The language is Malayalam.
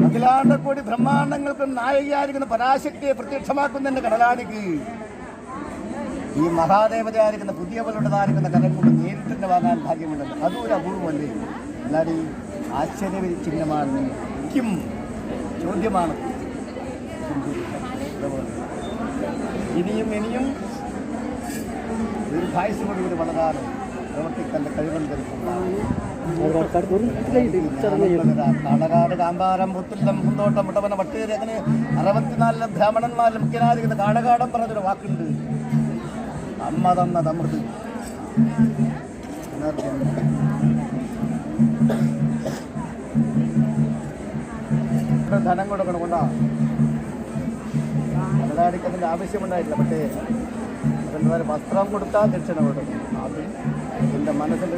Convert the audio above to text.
അഖിലാണ്ടക്കോടി ബ്രഹ്മാണ്ടങ്ങൾക്ക് നായികയായിരിക്കുന്ന പരാശക്തിയെ പ്രത്യക്ഷമാക്കുന്നതിന്റെ കടലാടിക്ക് ഈ മഹാദേവതയായിരിക്കുന്ന പുതിയ പോലുള്ളതായിരിക്കുന്ന കരം കൊണ്ട് നേരിട്ട് തന്നെ വാങ്ങാൻ ഭാഗ്യമുണ്ടല്ലോ. അതും ഒരു അപൂർവമല്ലേ. അല്ലാതെ ആശ്ചര്യ ചിഹ്നമാണ്, കിം ചോദ്യമാണ്. ഇനിയും ഇനിയും ദീർഘായുസ്സോടുകൂടി വളരാനും പ്രവർത്തിക്കേണ്ട കഴിവുകൾ കാടകാട് കാമ്പാരം പുത്തുല്ലം കുന്തോട്ടം മുട്ടവന വട്ടേരി അങ്ങനെ 64 ബ്രാഹ്മണന്മാരിൽ മുഖ്യനായിരിക്കുന്ന കാടകാടം പറഞ്ഞൊരു വാക്കുണ്ട്. അമ്മ തന്ന തമൃത് ധനം കൊടുക്കണം കൊണ്ടാ കടലാടിക്ക് അതിൻ്റെ ആവശ്യമുണ്ടായിട്ടില്ല. പക്ഷേ അതിൻ്റെ വസ്ത്രം കൊടുത്താൽ ദക്ഷിണ കൊടുക്കും. അത് എൻ്റെ മനസ്സിൽ